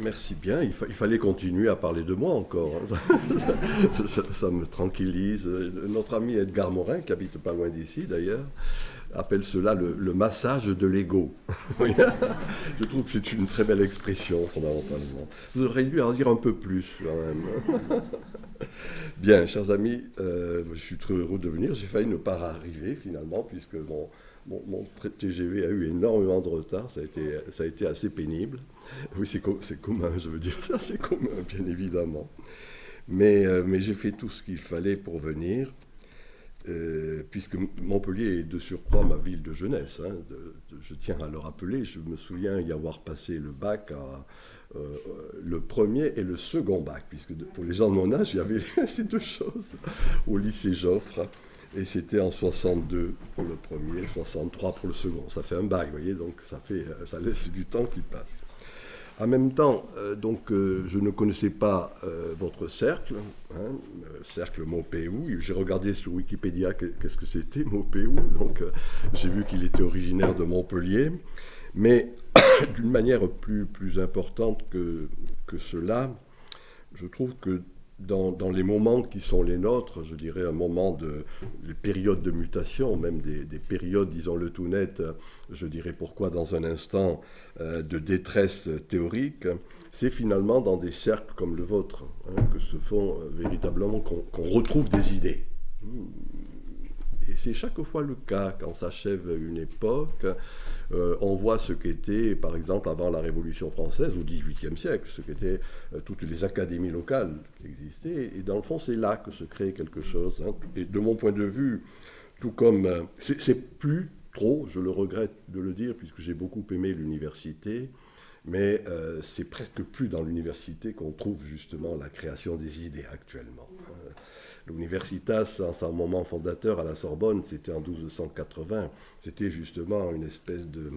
Merci bien. Il fallait continuer à parler de moi encore, hein. Ça me tranquillise. Notre ami Edgar Morin, qui habite pas loin d'ici d'ailleurs, appelle cela le massage de l'ego. Oui. Je trouve que c'est une très belle expression, fondamentalement. Vous auriez dû en dire un peu plus, quand même. Bien, chers amis, je suis très heureux de venir. J'ai failli ne pas arriver, finalement, puisque mon TGV a eu énormément de retard. Ça a été assez pénible. Oui, c'est commun, je veux dire, c'est assez commun, bien évidemment. Mais j'ai fait tout ce qu'il fallait pour venir, puisque Montpellier est de surcroît ma ville de jeunesse, hein. Je tiens à le rappeler. Je me souviens y avoir passé le bac le premier et le second bac, puisque pour les gens de mon âge, il y avait ces deux choses au lycée Joffre. Et c'était en 62 pour le premier, 63 pour le second. Ça fait un bac, vous voyez, donc ça laisse du temps qui passe. En même temps, je ne connaissais pas votre cercle, hein, cercle Maupeou. J'ai regardé sur Wikipédia qu'est-ce que c'était Maupeou, donc j'ai vu qu'il était originaire de Montpellier. Mais d'une manière plus importante que cela, je trouve que dans les moments qui sont les nôtres, je dirais un moment les périodes de mutation, même des périodes, disons-le tout net, je dirais pourquoi dans un instant, de détresse théorique, c'est finalement dans des cercles comme le vôtre, hein, que se font véritablement qu'on retrouve des idées. Et c'est chaque fois le cas quand s'achève une époque. On voit ce qu'était, par exemple, avant la Révolution française, au XVIIIe siècle, ce qu'étaient toutes les académies locales qui existaient. Et dans le fond, c'est là que se crée quelque chose, hein. Et de mon point de vue, tout comme... c'est plus trop, je le regrette de le dire, puisque j'ai beaucoup aimé l'université, mais c'est presque plus dans l'université qu'on trouve justement la création des idées actuellement. L'Universitas, en son moment fondateur à la Sorbonne, c'était en 1280, c'était justement une espèce de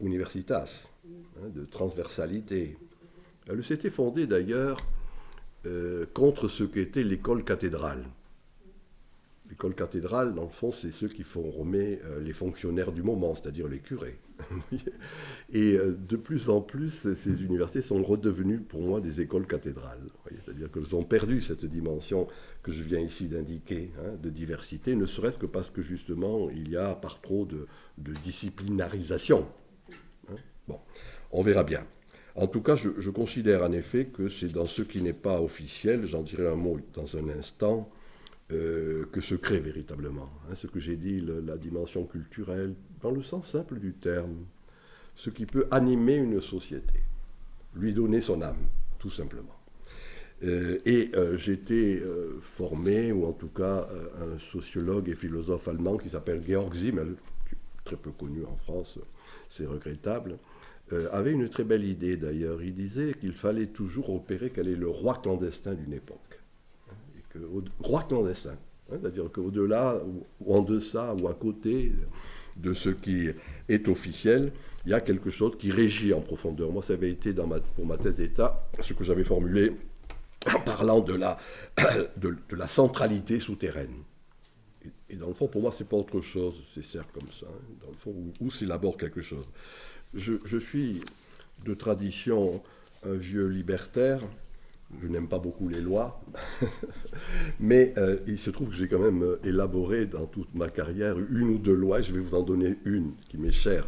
universitas, hein, de transversalité. Elle s'était fondée d'ailleurs contre ce qu'était l'école cathédrale. L'école cathédrale, dans le fond, c'est ceux qui formaient les fonctionnaires du moment, c'est-à-dire les curés. Et de plus en plus, ces universités sont redevenues pour moi des écoles cathédrales. C'est-à-dire qu'elles ont perdu cette dimension que je viens ici d'indiquer, hein, de diversité, ne serait-ce que parce que justement, il y a par trop de disciplinarisation. Hein. Bon, on verra bien. En tout cas, je considère en effet que c'est dans ce qui n'est pas officiel, j'en dirai un mot dans un instant, que se crée véritablement. Hein, ce que j'ai dit, la dimension culturelle, dans le sens simple du terme, ce qui peut animer une société, lui donner son âme, tout simplement. J'ai été formé, ou en tout cas un sociologue et philosophe allemand qui s'appelle Georg Simmel, qui est très peu connu en France, c'est regrettable, avait une très belle idée d'ailleurs. Il disait qu'il fallait toujours repérer quel est le roi clandestin d'une époque. Roi clandestin, hein, c'est-à-dire qu'au-delà, ou en deçà, ou à côté de ce qui est officiel, il y a quelque chose qui régit en profondeur. Moi, ça avait été pour ma thèse d'État, ce que j'avais formulé en parlant de la centralité souterraine. Et dans le fond, pour moi, c'est pas autre chose, c'est certes comme ça, hein, dans le fond, où s'élabore quelque chose. Je suis de tradition un vieux libertaire. Je n'aime pas beaucoup les lois, mais il se trouve que j'ai quand même élaboré dans toute ma carrière une ou deux lois, et je vais vous en donner une qui m'est chère.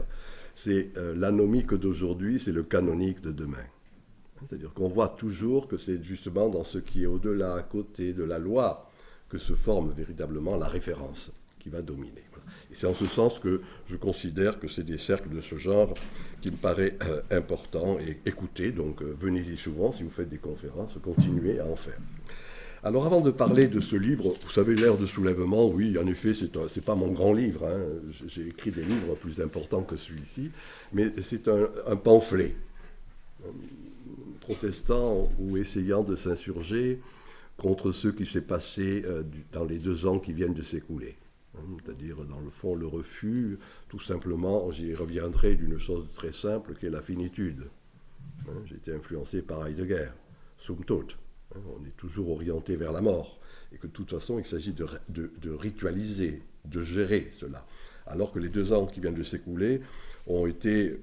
C'est l'anomique d'aujourd'hui, c'est le canonique de demain. C'est-à-dire qu'on voit toujours que c'est justement dans ce qui est au-delà, à côté de la loi, que se forme véritablement la référence qui va dominer. Voilà. Et c'est en ce sens que je considère que c'est des cercles de ce genre qui me paraît important. Et écoutez, donc venez-y souvent si vous faites des conférences, continuez à en faire. Alors avant de parler de ce livre, vous savez, l'ère de soulèvement, oui, en effet, c'est pas mon grand livre, hein. J'ai écrit des livres plus importants que celui-ci, mais c'est un pamphlet protestant ou essayant de s'insurger contre ce qui s'est passé dans les 2 ans qui viennent de s'écouler. C'est-à-dire, dans le fond, le refus, tout simplement, j'y reviendrai d'une chose très simple, qui est la finitude. J'ai été influencé par Heidegger, Zum Tod. On est toujours orienté vers la mort, et que de toute façon, il s'agit de ritualiser, de gérer cela. alors que les 2 ans qui viennent de s'écouler ont été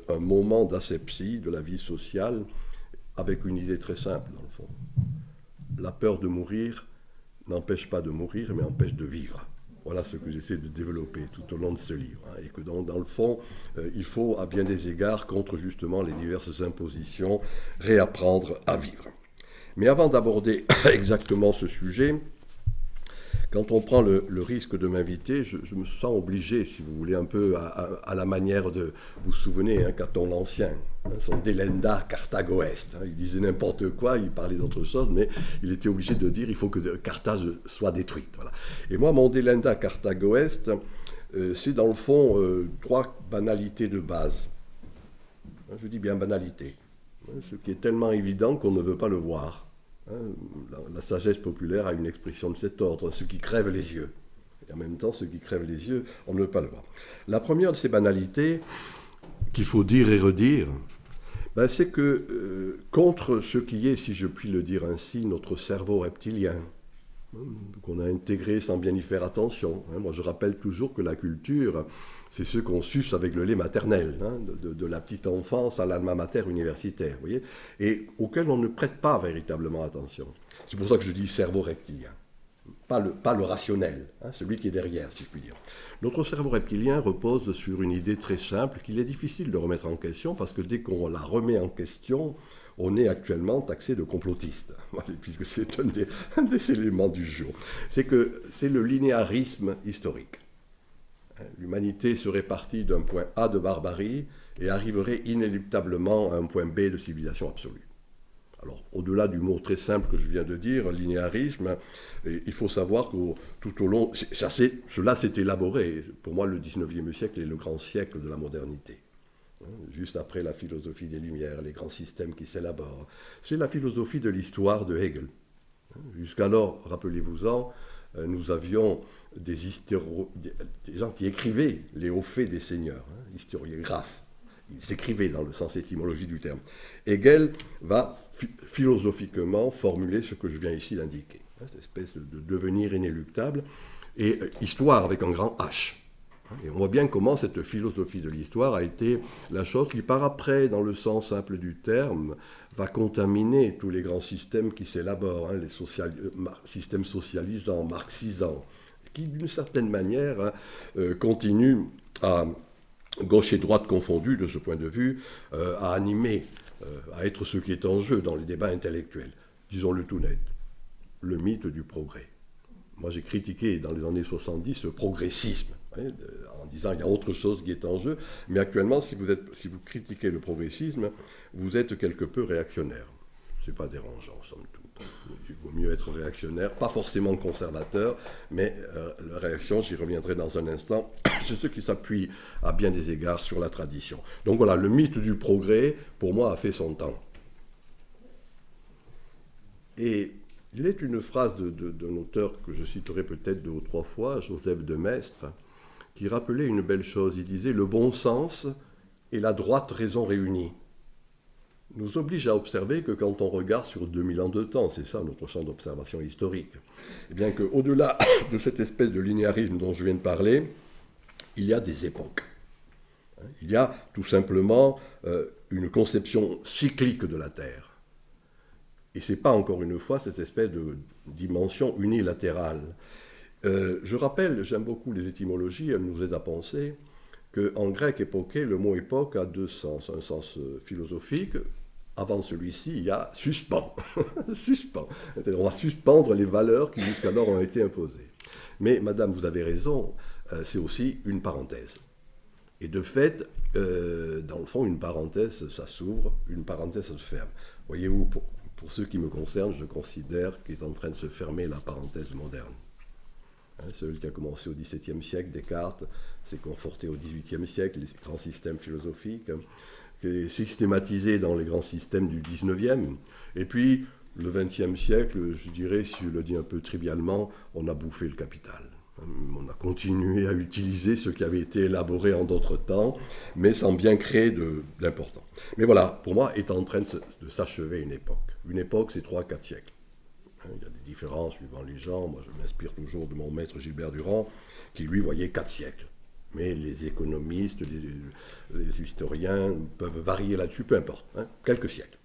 un moment d'asepsie de la vie sociale, avec une idée très simple, dans le fond. La peur de mourir n'empêche pas de mourir, mais empêche de vivre. Voilà ce que j'essaie de développer tout au long de ce livre. Et que dans le fond, il faut, à bien des égards, contre justement les diverses impositions, réapprendre à vivre. Mais avant d'aborder exactement ce sujet, quand on prend le risque de m'inviter, je me sens obligé, si vous voulez, un peu à la manière de... Vous vous souvenez, Caton l'Ancien, son Delenda Carthago Est. Il disait n'importe quoi, il parlait d'autre chose, mais il était obligé de dire il faut que Carthage soit détruite. Voilà. Et moi, mon Delenda Carthago Est, c'est dans le fond 3 banalités de base. Je dis bien banalité. Ce qui est tellement évident qu'on ne veut pas le voir. La sagesse populaire a une expression de cet ordre, ce qui crève les yeux. Et en même temps, ce qui crève les yeux, on ne veut pas le voir. La première de ces banalités, qu'il faut dire et redire, c'est que contre ce qui est, si je puis le dire ainsi, notre cerveau reptilien, qu'on a intégré sans bien y faire attention. Moi, je rappelle toujours que la culture, c'est ce qu'on suce avec le lait maternel, de la petite enfance à l'alma mater universitaire, vous voyez, et auquel on ne prête pas véritablement attention. C'est pour ça que je dis cerveau reptilien, pas le rationnel, celui qui est derrière, si je puis dire. Notre cerveau reptilien repose sur une idée très simple qu'il est difficile de remettre en question, parce que dès qu'on la remet en question, on est actuellement taxé de complotiste, puisque c'est un des éléments du jour. C'est que c'est le linéarisme historique. L'humanité serait partie d'un point A de barbarie et arriverait inéluctablement à un point B de civilisation absolue. Alors, au-delà du mot très simple que je viens de dire, linéarisme, il faut savoir que tout au long... Cela s'est élaboré. Pour moi, le 19e siècle est le grand siècle de la modernité. Juste après la philosophie des Lumières, les grands systèmes qui s'élaborent. C'est la philosophie de l'histoire de Hegel. Jusqu'alors, rappelez-vous-en, nous avions des gens qui écrivaient les hauts faits des seigneurs, historiographes. Ils s'écrivaient dans le sens étymologique du terme. Hegel va philosophiquement formuler ce que je viens ici d'indiquer, cette espèce de devenir inéluctable, et histoire avec un grand H. Et on voit bien comment cette philosophie de l'histoire a été la chose qui, par après, dans le sens simple du terme, va contaminer tous les grands systèmes qui s'élaborent, les systèmes socialisants, marxisants, qui, d'une certaine manière, continuent à, gauche et droite confondus, de ce point de vue, à animer, à être ce qui est en jeu dans les débats intellectuels. Disons-le tout net, le mythe du progrès. Moi, j'ai critiqué dans les années 70 ce progressisme, en disant qu'il y a autre chose qui est en jeu, mais actuellement, si vous critiquez le progressisme, vous êtes quelque peu réactionnaire. Ce n'est pas dérangeant, somme toute. Il vaut mieux être réactionnaire, pas forcément conservateur, mais la réaction, j'y reviendrai dans un instant, c'est ce qui s'appuie à bien des égards sur la tradition. Donc voilà, le mythe du progrès, pour moi, a fait son temps. Et il est une phrase d'un auteur que je citerai peut-être 2 ou 3 fois, Joseph de Maistre, qui rappelait une belle chose. Il disait « Le bon sens et la droite raison réunis » nous oblige à observer que quand on regarde sur 2000 ans de temps, c'est ça notre champ d'observation historique, et bien qu'au-delà de cette espèce de linéarisme dont je viens de parler, il y a des époques. Il y a tout simplement une conception cyclique de la Terre. Et ce n'est pas, encore une fois, cette espèce de dimension unilatérale. Je rappelle, j'aime beaucoup les étymologies, elles nous aident à penser qu'en grec époqué, le mot époque a 2 sens. Un sens philosophique, avant celui-ci, il y a suspens. Suspens. On va suspendre les valeurs qui jusqu'alors ont été imposées. Mais, madame, vous avez raison, c'est aussi une parenthèse. Et de fait, dans le fond, une parenthèse, ça s'ouvre, une parenthèse, ça se ferme. Voyez-vous, pour ce qui me concerne, je considère qu'est en train de se fermer la parenthèse moderne. Celui qui a commencé au XVIIe siècle, Descartes, s'est conforté au XVIIIe siècle, les grands systèmes philosophiques, qui est systématisé dans les grands systèmes du XIXe. Et puis, le XXe siècle, je dirais, si je le dis un peu trivialement, on a bouffé le capital. On a continué à utiliser ce qui avait été élaboré en d'autres temps, mais sans bien créer d'important. Mais voilà, pour moi, est en train de s'achever une époque. Une époque, c'est 3-4 siècles. Il y a des différences suivant les gens. Moi, je m'inspire toujours de mon maître Gilbert Durand, qui, lui, voyait 4 siècles. Mais les économistes, les historiens peuvent varier là-dessus, peu importe, hein, quelques siècles.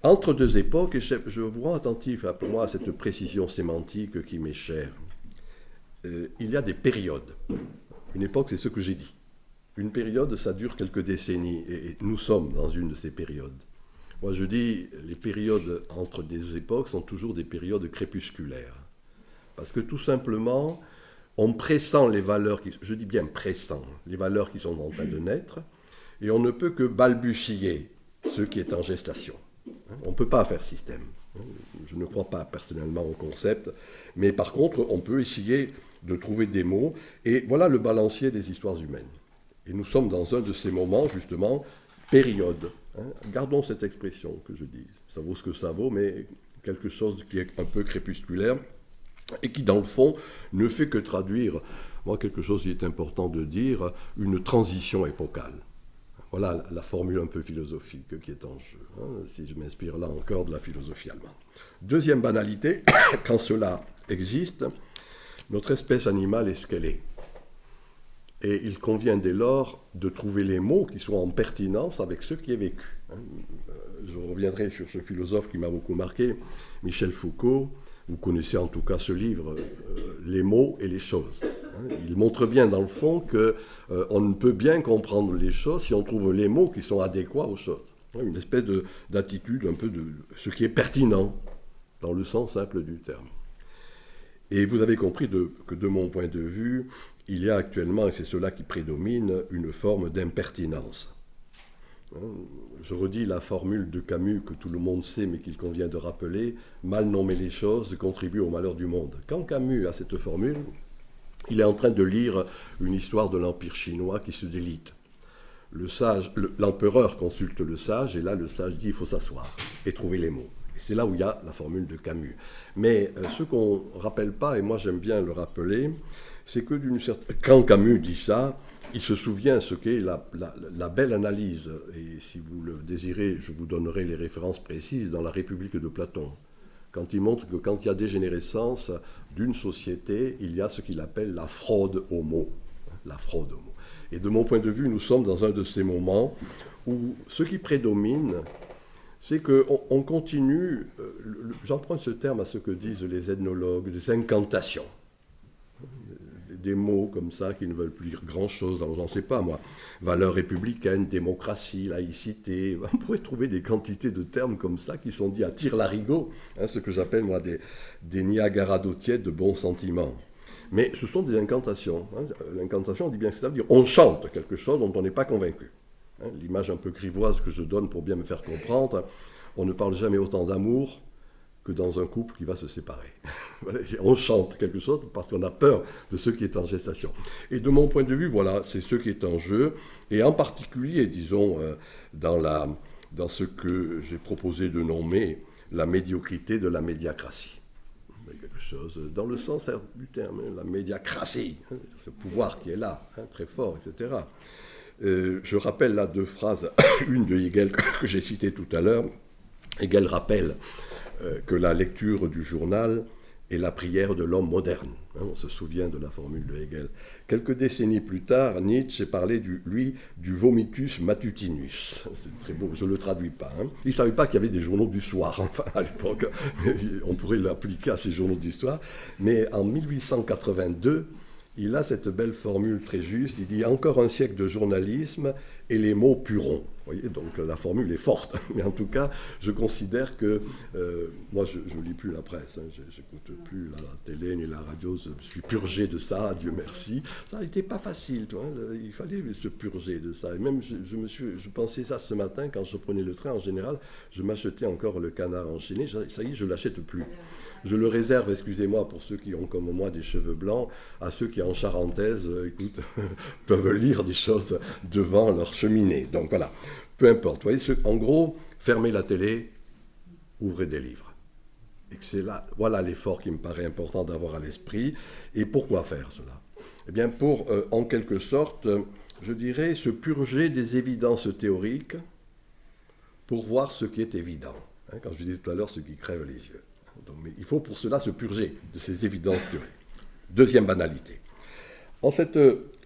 Entre deux époques, et je vous rends attentif pour moi à cette précision sémantique qui m'est chère, il y a des périodes. Une époque, c'est ce que j'ai dit. Une période, ça dure quelques décennies, et nous sommes dans une de ces périodes. Moi, je dis, les périodes entre des époques sont toujours des périodes crépusculaires. Parce que tout simplement, on pressent les valeurs, je dis bien pressent, les valeurs qui sont en train de naître, et on ne peut que balbutier ce qui est en gestation. On ne peut pas faire système. Je ne crois pas personnellement au concept, mais par contre, on peut essayer de trouver des mots, et voilà le balancier des histoires humaines. Et nous sommes dans un de ces moments, justement, période. Gardons cette expression que je dis. Ça vaut ce que ça vaut, mais quelque chose qui est un peu crépusculaire, et qui, dans le fond, ne fait que traduire, moi, quelque chose qui est important de dire, une transition épocale. Voilà la formule un peu philosophique qui est en jeu, si je m'inspire là encore de la philosophie allemande. Deuxième banalité, quand cela existe, notre espèce animale est ce qu'elle est. Et il convient dès lors de trouver les mots qui soient en pertinence avec ce qui est vécu. Je reviendrai sur ce philosophe qui m'a beaucoup marqué, Michel Foucault. Vous connaissez en tout cas ce livre, Les mots et les choses. Il montre bien dans le fond qu'on ne peut bien comprendre les choses si on trouve les mots qui sont adéquats aux choses. Une espèce d'attitude, un peu de ce qui est pertinent, dans le sens simple du terme. Et vous avez compris que de mon point de vue, il y a actuellement, et c'est cela qui prédomine, une forme d'impertinence. Je redis la formule de Camus que tout le monde sait mais qu'il convient de rappeler, mal nommer les choses contribue au malheur du monde. Quand Camus a cette formule, il est en train de lire une histoire de l'Empire chinois qui se délite. L'empereur consulte le sage et là le sage dit il faut s'asseoir et trouver les mots. Et c'est là où il y a la formule de Camus. Mais ce qu'on ne rappelle pas, et moi j'aime bien le rappeler, c'est que quand Camus dit ça, il se souvient ce qu'est la belle analyse. Et si vous le désirez, je vous donnerai les références précises dans la République de Platon. Quand il montre que quand il y a dégénérescence d'une société, il y a ce qu'il appelle la fraude aux mots. La fraude aux mots. Et de mon point de vue, nous sommes dans un de ces moments où ce qui prédomine, c'est qu'on continue, j'emprunte ce terme à ce que disent les ethnologues, des incantations. Des mots comme ça qui ne veulent plus dire grand-chose, j'en sais pas moi, valeurs républicaines, démocratie, laïcité, on pourrait trouver des quantités de termes comme ça qui sont dits à tire-larigot, ce que j'appelle moi des Niagara d'eau tiède de bons sentiments. Mais ce sont des incantations. L'incantation, on dit bien que ça veut dire on chante quelque chose dont on n'est pas convaincu. L'image un peu grivoise que je donne pour bien me faire comprendre, on ne parle jamais autant d'amour que dans un couple qui va se séparer. On chante quelque chose parce qu'on a peur de ce qui est en gestation. Et de mon point de vue, voilà, c'est ce qui est en jeu, et en particulier, disons, dans ce que j'ai proposé de nommer la médiocrité de la médiacratie. Quelque chose dans le sens du terme, la médiacratie, ce pouvoir qui est là, très fort, etc. Je rappelle là deux phrases, une de Hegel que j'ai citée tout à l'heure. Hegel rappelle que la lecture du journal est la prière de l'homme moderne. On se souvient de la formule de Hegel. Quelques décennies plus tard, Nietzsche parlait, du vomitus matutinus. C'est très beau, je ne le traduis pas. Il ne savait pas qu'il y avait des journaux du soir, enfin, à l'époque. On pourrait l'appliquer à ces journaux d'histoire. Mais en 1882, il a cette belle formule très juste. Il dit « Encore un siècle de journalisme et les mots pueront ». Vous voyez, donc la formule est forte. Mais en tout cas, je considère que... moi, je ne lis plus la presse. Je n'écoute plus la télé ni la radio. Je suis purgé de ça, Dieu merci. Ça n'était pas facile. Il fallait se purger de ça. Et même, je pensais ça ce matin, quand je prenais le train, en général, je m'achetais encore le Canard enchaîné. Ça y est, je ne l'achète plus. Je le réserve, excusez-moi, pour ceux qui ont comme moi des cheveux blancs, à ceux qui en charentaise, peuvent lire des choses devant leur cheminée. Donc voilà, peu importe. Vous voyez, en gros, fermez la télé, ouvrez des livres. Et c'est là, voilà l'effort qui me paraît important d'avoir à l'esprit. Et pourquoi faire cela ? Eh bien, pour, en quelque sorte, je dirais, se purger des évidences théoriques pour voir ce qui est évident. Quand je disais tout à l'heure, ce qui crève les yeux. Donc, mais il faut pour cela se purger de ces évidences théoriques. Deuxième banalité.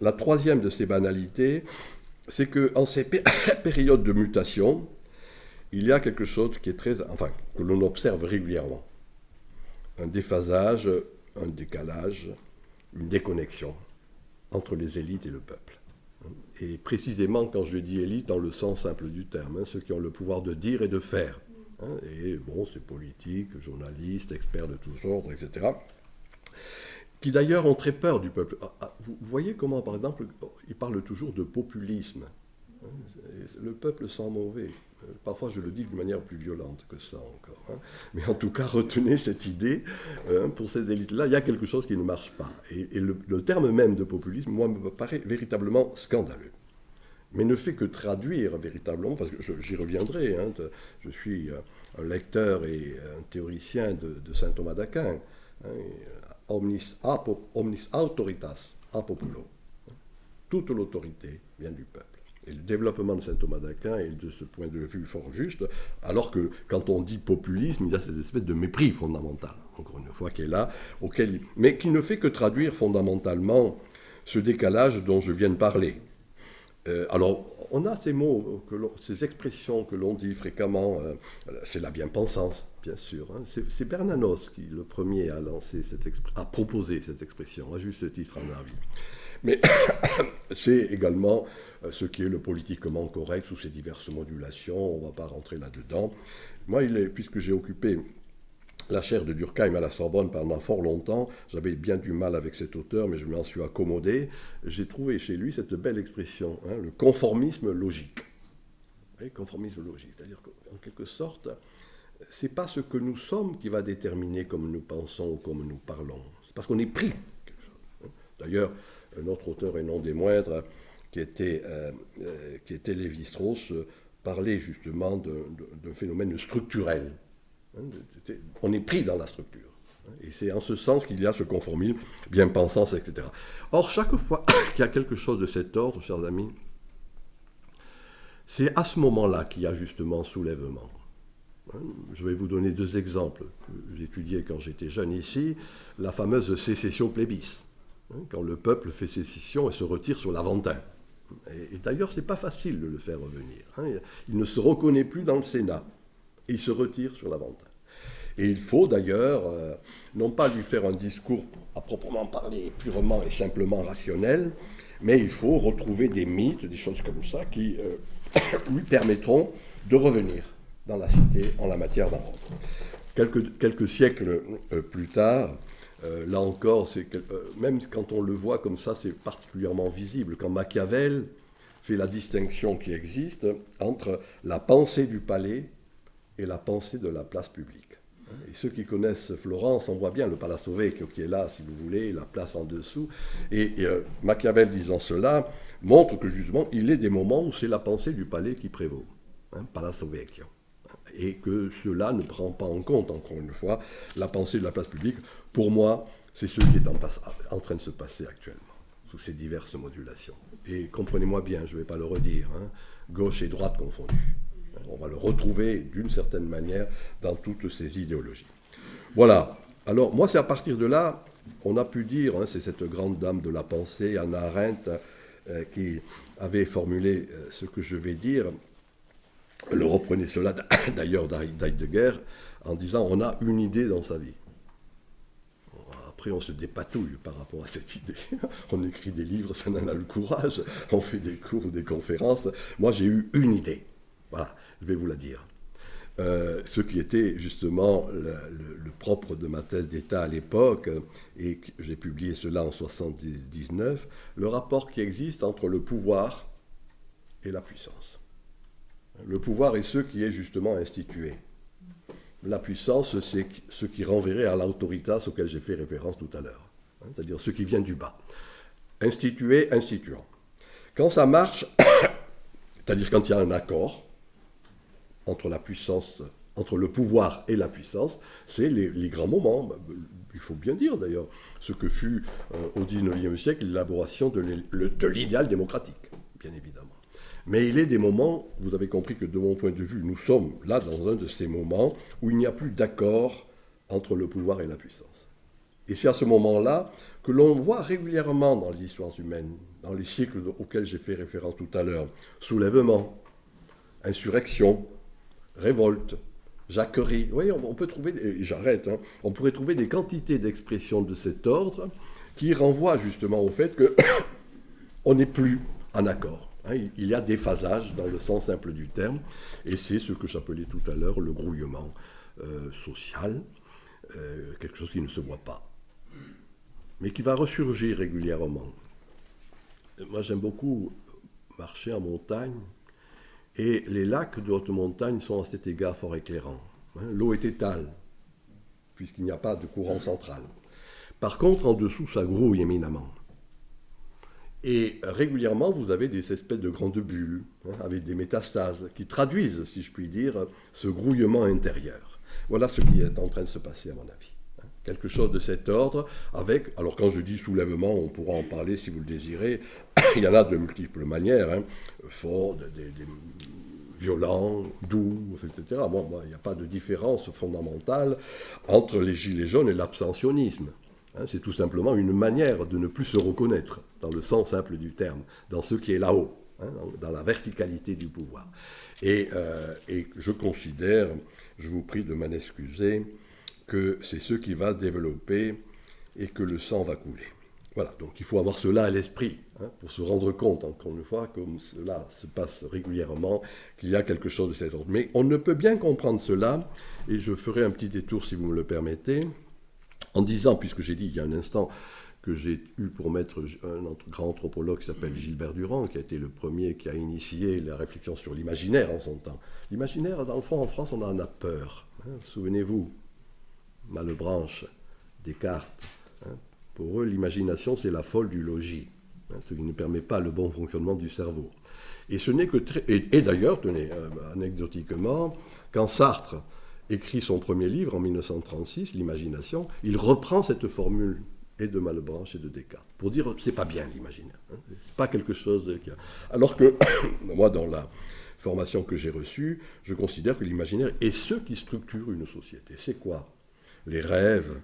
La troisième de ces banalités, c'est qu'en ces périodes de mutation, il y a quelque chose qui est que l'on observe régulièrement. Un déphasage, un décalage, une déconnexion entre les élites et le peuple. Et précisément, quand je dis élite, dans le sens simple du terme, ceux qui ont le pouvoir de dire et de faire. Et bon, c'est politiques, journalistes, experts de tous ordres, etc., qui d'ailleurs ont très peur du peuple. Vous voyez comment, par exemple, ils parlent toujours de populisme. Le peuple sent mauvais. Parfois, je le dis d'une manière plus violente que ça encore. Mais en tout cas, retenez cette idée. Pour ces élites-là, il y a quelque chose qui ne marche pas. Et le terme même de populisme, moi, me paraît véritablement scandaleux. Mais ne fait que traduire véritablement, parce que j'y reviendrai, je suis un lecteur et un théoricien de saint Thomas d'Aquin, omnis autoritas a populo. Toute l'autorité vient du peuple. Et le développement de saint Thomas d'Aquin est de ce point de vue fort juste, alors que quand on dit populisme, il y a cette espèce de mépris fondamental, encore une fois, qui est là, mais qui ne fait que traduire fondamentalement ce décalage dont je viens de parler. Alors, on a ces mots, ces expressions que l'on dit fréquemment, c'est la bien-pensance, bien sûr. C'est Bernanos qui, le premier, a proposé cette expression, à juste titre, à mon avis. Mais c'est également ce qui est le politiquement correct sous ses diverses modulations, on ne va pas rentrer là-dedans. Moi, puisque j'ai occupé la chaire de Durkheim à la Sorbonne pendant fort longtemps, j'avais bien du mal avec cet auteur, mais je m'en suis accommodé. J'ai trouvé chez lui cette belle expression, le conformisme logique. Oui, conformisme logique, c'est-à-dire qu'en quelque sorte, ce n'est pas ce que nous sommes qui va déterminer comme nous pensons ou comme nous parlons. C'est parce qu'on est pris quelque chose. D'ailleurs, un autre auteur et non des moindres, qui était Lévi-Strauss, parlait justement d'un phénomène structurel. On est pris dans la structure. Et c'est en ce sens qu'il y a ce conformisme, bien-pensance, etc. Or, chaque fois qu'il y a quelque chose de cet ordre, chers amis, c'est à ce moment-là qu'il y a justement soulèvement. Je vais vous donner deux exemples que j'étudiais quand j'étais jeune ici. La fameuse sécession plébis, quand le peuple fait sécession et se retire sur l'Aventin. Et d'ailleurs, ce n'est pas facile de le faire revenir. Il ne se reconnaît plus dans le Sénat. Et il se retire sur l'Aventin. Et il faut d'ailleurs, non pas lui faire un discours à proprement parler purement et simplement rationnel, mais il faut retrouver des mythes, des choses comme ça, qui lui permettront de revenir dans la cité en la matière d'un ordre. Quelques siècles plus tard, là encore, même quand on le voit comme ça, c'est particulièrement visible. Quand Machiavel fait la distinction qui existe entre la pensée du palais et la pensée de la place publique. Et ceux qui connaissent Florence, on voit bien le Palazzo Vecchio qui est là, si vous voulez, la place en dessous. Et Machiavel, disant cela, montre que justement, il est des moments où c'est la pensée du palais qui prévaut, Palazzo Vecchio. Et que cela ne prend pas en compte, encore une fois, la pensée de la place publique. Pour moi, c'est ce qui est en train de se passer actuellement, sous ces diverses modulations. Et comprenez-moi bien, je ne vais pas le redire, gauche et droite confondues. On va le retrouver d'une certaine manière dans toutes ces idéologies. Voilà. Alors, moi, c'est à partir de là, on a pu dire, c'est cette grande dame de la pensée, Hannah Arendt, qui avait formulé ce que je vais dire. Elle reprenait cela d'ailleurs d'Heidegger, en disant on a une idée dans sa vie. Après, on se dépatouille par rapport à cette idée. On écrit des livres, ça en a le courage. On fait des cours, des conférences. Moi, j'ai eu une idée. Voilà, je vais vous la dire. Ce qui était justement le propre de ma thèse d'État à l'époque, et j'ai publié cela en 1979, le rapport qui existe entre le pouvoir et la puissance. Le pouvoir est ce qui est justement institué. La puissance, c'est ce qui renverrait à l'autoritas auquel j'ai fait référence tout à l'heure, c'est-à-dire ce qui vient du bas. Institué, instituant. Quand ça marche, c'est-à-dire quand il y a un accord entre la puissance, entre le pouvoir et la puissance, c'est les grands moments. Il faut bien dire d'ailleurs ce que fut au XIXe siècle l'élaboration de l'idéal démocratique, bien évidemment. Mais il est des moments, vous avez compris que de mon point de vue, nous sommes là dans un de ces moments où il n'y a plus d'accord entre le pouvoir et la puissance. Et c'est à ce moment-là que l'on voit régulièrement dans les histoires humaines, dans les cycles auxquels j'ai fait référence tout à l'heure, soulèvement, insurrection, révolte, jacquerie. Vous voyez, on peut trouver, et j'arrête, on pourrait trouver des quantités d'expressions de cet ordre qui renvoient justement au fait qu'on n'est plus en accord. Il y a des phasages dans le sens simple du terme, et c'est ce que j'appelais tout à l'heure le grouillement social, quelque chose qui ne se voit pas, mais qui va ressurgir régulièrement. Moi, j'aime beaucoup marcher en montagne, et les lacs de haute montagne sont à cet égard fort éclairants. L'eau est étale, puisqu'il n'y a pas de courant central. Par contre, en dessous, ça grouille éminemment. Et régulièrement, vous avez des espèces de grandes bulles, avec des métastases, qui traduisent, si je puis dire, ce grouillement intérieur. Voilà ce qui est en train de se passer, à mon avis. Quelque chose de cet ordre, avec, alors quand je dis soulèvement, on pourra en parler si vous le désirez, il y en a de multiples manières, forts, violents, doux, etc. Moi, il n'y a pas de différence fondamentale entre les gilets jaunes et l'abstentionnisme. C'est tout simplement une manière de ne plus se reconnaître, dans le sens simple du terme, dans ce qui est là-haut, dans la verticalité du pouvoir. Et je considère, je vous prie de m'en excuser, que c'est ce qui va se développer et que le sang va couler. Voilà, donc il faut avoir cela à l'esprit, pour se rendre compte, encore une fois, comme cela se passe régulièrement, qu'il y a quelque chose de cet ordre. Mais on ne peut bien comprendre cela, et je ferai un petit détour, si vous me le permettez, en disant, puisque j'ai dit il y a un instant que j'ai eu pour maître un grand anthropologue qui s'appelle Gilbert Durand, qui a été le premier qui a initié la réflexion sur l'imaginaire en son temps. L'imaginaire, dans le fond, en France, on en a peur. Souvenez-vous, Malebranche, Descartes. Pour eux, l'imagination, c'est la folle du logis, ce qui ne permet pas le bon fonctionnement du cerveau. Et ce n'est que et d'ailleurs, tenez, anecdotiquement, quand Sartre écrit son premier livre en 1936, L'imagination, il reprend cette formule et de Malebranche et de Descartes pour dire c'est pas bien l'imaginaire, c'est pas quelque chose qui a... Alors que moi, dans la formation que j'ai reçue, je considère que l'imaginaire est ce qui structure une société. C'est quoi? Les rêves,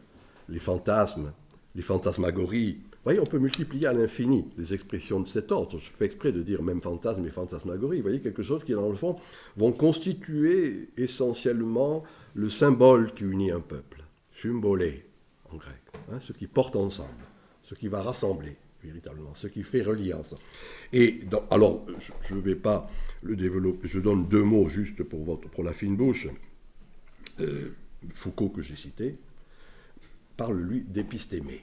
les fantasmes, les fantasmagories. Vous voyez, on peut multiplier à l'infini les expressions de cet ordre. Je fais exprès de dire même fantasme et fantasmagorie. Vous voyez, quelque chose qui, dans le fond, vont constituer essentiellement le symbole qui unit un peuple. Symbolé, en grec. Ce qui porte ensemble, ce qui va rassembler, véritablement, ce qui fait reliance. Et alors, je ne vais pas le développer. Je donne deux mots juste pour la fine bouche. Foucault, que j'ai cité, parle, lui, d'épistémé.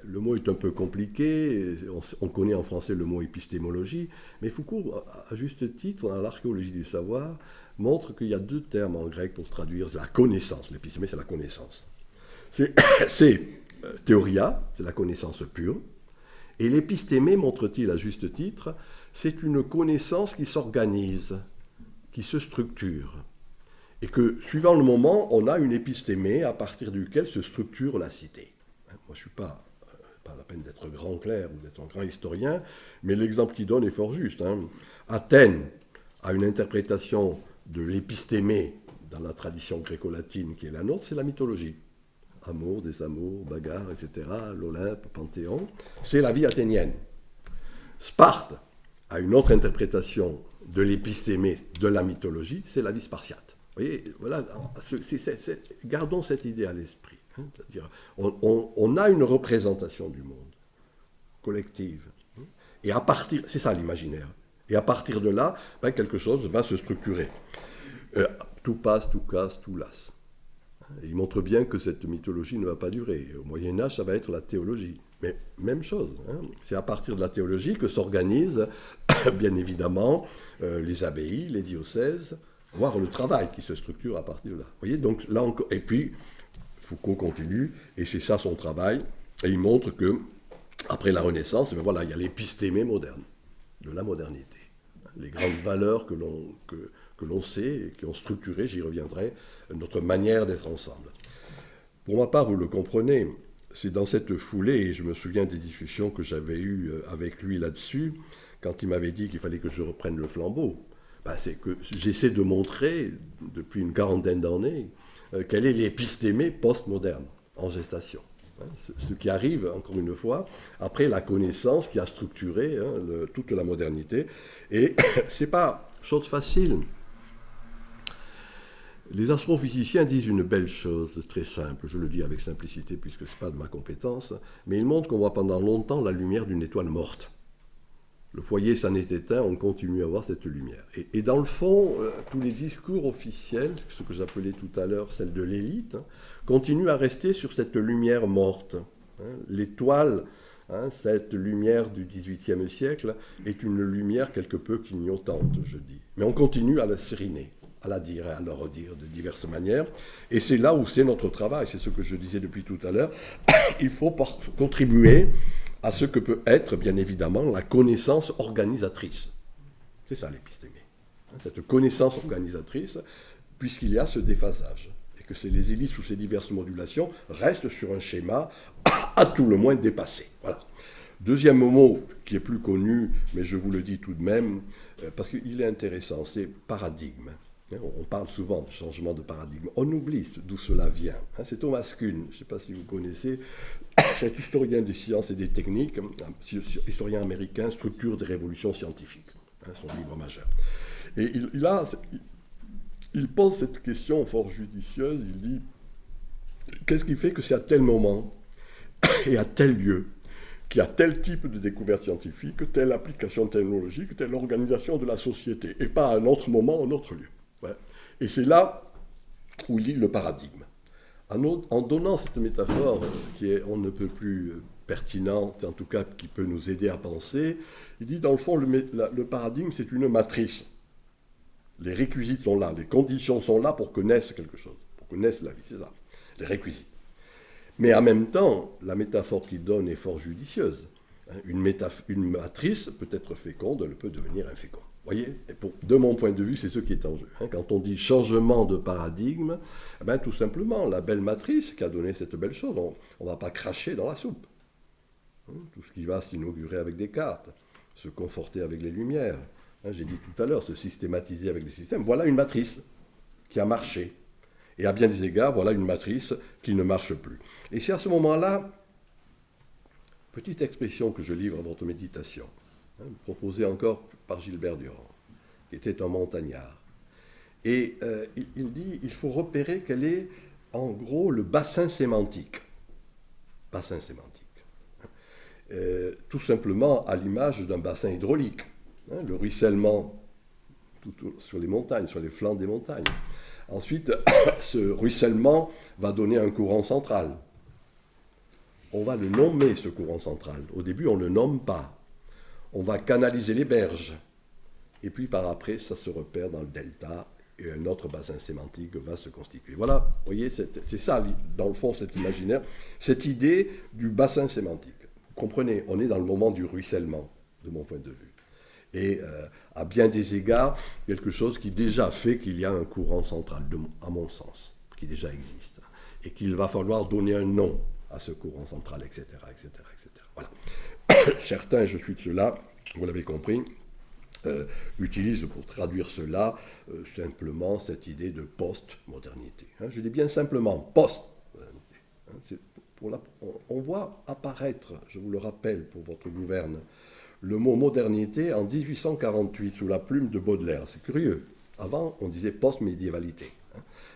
Le mot est un peu compliqué, on connaît en français le mot épistémologie, mais Foucault, à juste titre, dans l'archéologie du savoir, montre qu'il y a deux termes en grec pour traduire la connaissance. L'épistémé, c'est la connaissance. C'est théoria, c'est la connaissance pure, et l'épistémé, montre-t-il à juste titre, c'est une connaissance qui s'organise, qui se structure. Et que, suivant le moment, on a une épistémée à partir duquel se structure la cité. Moi, je ne suis pas la peine d'être grand clerc ou d'être un grand historien, mais l'exemple qu'il donne est fort juste. Athènes a une interprétation de l'épistémée dans la tradition gréco-latine qui est la nôtre, c'est la mythologie. Amour, désamour, bagarre, etc., l'Olympe, Panthéon, c'est la vie athénienne. Sparte a une autre interprétation de l'épistémée de la mythologie, c'est la vie spartiate. Vous voyez, voilà, gardons cette idée à l'esprit. C'est-à-dire, on a une représentation du monde collective. Et à partir, c'est ça l'imaginaire. Et à partir de là, quelque chose va se structurer. Tout passe, tout casse, tout lasse. Et il montre bien que cette mythologie ne va pas durer. Au Moyen-Âge, ça va être la théologie. Mais même chose. C'est à partir de la théologie que s'organisent, bien évidemment, les abbayes, les diocèses, voire le travail qui se structure à partir de là. Vous voyez, donc là encore. Et puis, Foucault continue, et c'est ça son travail, et il montre que, après la Renaissance, voilà, il y a l'épistémée moderne, de la modernité. Les grandes valeurs que l'on sait et qui ont structuré, j'y reviendrai, notre manière d'être ensemble. Pour ma part, vous le comprenez, c'est dans cette foulée, et je me souviens des discussions que j'avais eues avec lui là-dessus, quand il m'avait dit qu'il fallait que je reprenne le flambeau. C'est que j'essaie de montrer, depuis une quarantaine d'années, quelle est l'épistémée postmoderne en gestation. Ce qui arrive, encore une fois, après la connaissance qui a structuré toute la modernité. Et ce n'est pas chose facile. Les astrophysiciens disent une belle chose très simple, je le dis avec simplicité puisque ce n'est pas de ma compétence, mais ils montrent qu'on voit pendant longtemps la lumière d'une étoile morte. Le foyer s'en est éteint, on continue à voir cette lumière. Et dans le fond, tous les discours officiels, ce que j'appelais tout à l'heure celle de l'élite, continuent à rester sur cette lumière morte. L'étoile, cette lumière du XVIIIe siècle, est une lumière quelque peu clignotante, je dis. Mais on continue à la sériner, à la dire et à la redire de diverses manières. Et c'est là où c'est notre travail, c'est ce que je disais depuis tout à l'heure. Il faut contribuer à ce que peut être, bien évidemment, la connaissance organisatrice. C'est ça l'épistémie. Cette connaissance organisatrice, puisqu'il y a ce déphasage. Et que les élites sous ces diverses modulations restent sur un schéma à tout le moins dépassé. Voilà. Deuxième mot qui est plus connu, mais je vous le dis tout de même, parce qu'il est intéressant, c'est paradigme. On parle souvent de changement de paradigme. On oublie d'où cela vient. C'est Thomas Kuhn, je ne sais pas si vous connaissez, cet historien des sciences et des techniques, historien américain, Structure des révolutions scientifiques, son livre majeur. Et il pose cette question fort judicieuse, il dit « Qu'est-ce qui fait que c'est à tel moment et à tel lieu qu'il y a tel type de découverte scientifique, telle application technologique, telle organisation de la société, et pas à un autre moment, un autre lieu ?» Et c'est là où il dit le paradigme. En donnant cette métaphore qui est on ne peut plus pertinente, en tout cas qui peut nous aider à penser, il dit dans le fond le paradigme c'est une matrice. Les réquisites sont là, les conditions sont là pour connaître quelque chose, pour connaître la vie, c'est ça, les réquisites. Mais en même temps, la métaphore qu'il donne est fort judicieuse. Une matrice peut être féconde, elle peut devenir inféconde. Voyez, de mon point de vue, c'est ce qui est en jeu. Quand on dit changement de paradigme, tout simplement, la belle matrice qui a donné cette belle chose, on ne va pas cracher dans la soupe. Tout ce qui va s'inaugurer avec des cartes, se conforter avec les lumières, j'ai dit tout à l'heure, se systématiser avec les systèmes, voilà une matrice qui a marché. Et à bien des égards, voilà une matrice qui ne marche plus. Et c'est à ce moment-là, petite expression que je livre à votre méditation, proposée encore par Gilbert Durand, qui était un montagnard. Et il dit, il faut repérer quel est, en gros, le bassin sémantique. Bassin sémantique. Tout simplement à l'image d'un bassin hydraulique. Le ruissellement sur les montagnes, sur les flancs des montagnes. Ensuite, ce ruissellement va donner un courant central. On va le nommer, ce courant central. Au début, on ne le nomme pas. On va canaliser les berges. Et puis, par après, ça se repère dans le delta et un autre bassin sémantique va se constituer. Voilà, vous voyez, c'est ça, dans le fond, cet imaginaire, cette idée du bassin sémantique. Vous comprenez, on est dans le moment du ruissellement, de mon point de vue. Et à bien des égards, quelque chose qui déjà fait qu'il y a un courant central, à mon sens, qui déjà existe. Et qu'il va falloir donner un nom à ce courant central, etc., etc., etc. Voilà. Certains, je suis de ceux-là, vous l'avez compris, utilisent pour traduire cela simplement cette idée de post-modernité. Je dis bien simplement post-modernité. On voit apparaître, je vous le rappelle pour votre gouverne, le mot modernité en 1848 sous la plume de Baudelaire. C'est curieux. Avant, on disait post-médiévalité.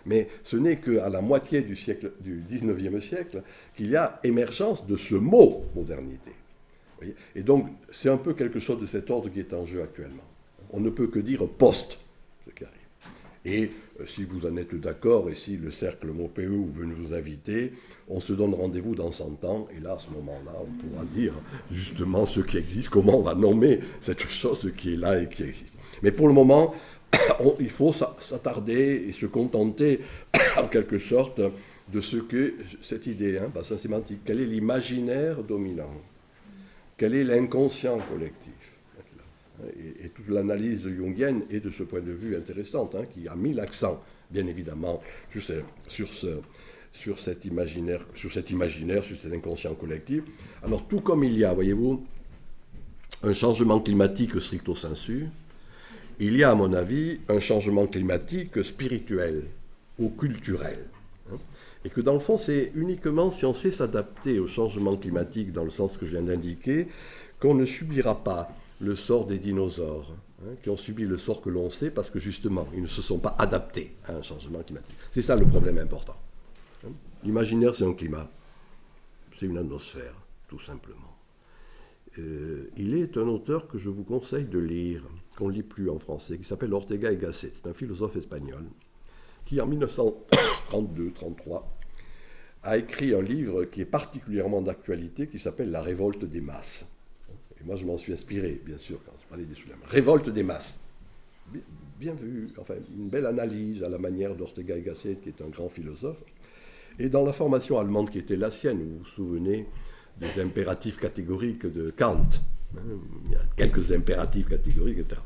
Mais ce n'est qu'à la moitié du 19e siècle qu'il y a émergence de ce mot modernité. Et donc, c'est un peu quelque chose de cet ordre qui est en jeu actuellement. On ne peut que dire post, ce qui arrive. Et si vous en êtes d'accord, et si le cercle Maupeou veut nous inviter, on se donne rendez-vous dans 100 ans, et là, à ce moment-là, on pourra dire justement ce qui existe, comment on va nommer cette chose qui est là et qui existe. Mais pour le moment, il faut s'attarder et se contenter, en quelque sorte, de ce que cette idée, bassin sémantique, quel est l'imaginaire dominant? Quel est l'inconscient collectif? Et toute l'analyse jungienne est de ce point de vue intéressante, qui a mis l'accent, bien évidemment, sur cet imaginaire, sur cet inconscient collectif. Alors, tout comme il y a, voyez-vous, un changement climatique stricto sensu, il y a, à mon avis, un changement climatique spirituel ou culturel. Et que dans le fond, c'est uniquement si on sait s'adapter au changement climatique dans le sens que je viens d'indiquer, qu'on ne subira pas le sort des dinosaures, qui ont subi le sort que l'on sait parce que justement, ils ne se sont pas adaptés à un changement climatique. C'est ça le problème important. L'imaginaire, c'est un climat, c'est une atmosphère, tout simplement. Il est un auteur que je vous conseille de lire, qu'on ne lit plus en français, qui s'appelle Ortega y Gasset. C'est un philosophe espagnol qui, en 1932-33, a écrit un livre qui est particulièrement d'actualité, qui s'appelle La révolte des masses. Et moi, je m'en suis inspiré, bien sûr, quand je parlais des soulèvements. Révolte des masses. Bien vu, enfin, une belle analyse à la manière d'Ortega y Gasset, qui est un grand philosophe. Et dans la formation allemande qui était la sienne, vous vous souvenez des impératifs catégoriques de Kant. Il y a quelques impératifs catégoriques, etc.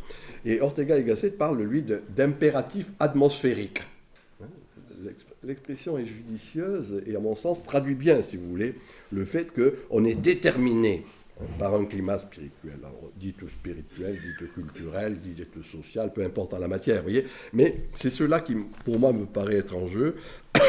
Et Ortega y Gasset parle, lui, d'impératifs atmosphériques. L'expression est judicieuse et, à mon sens, traduit bien, si vous voulez, le fait qu'on est déterminé par un climat spirituel. Alors, dites spirituel, dites culturel, dites social, peu importe en la matière, vous voyez. Mais c'est cela qui, pour moi, me paraît être en jeu.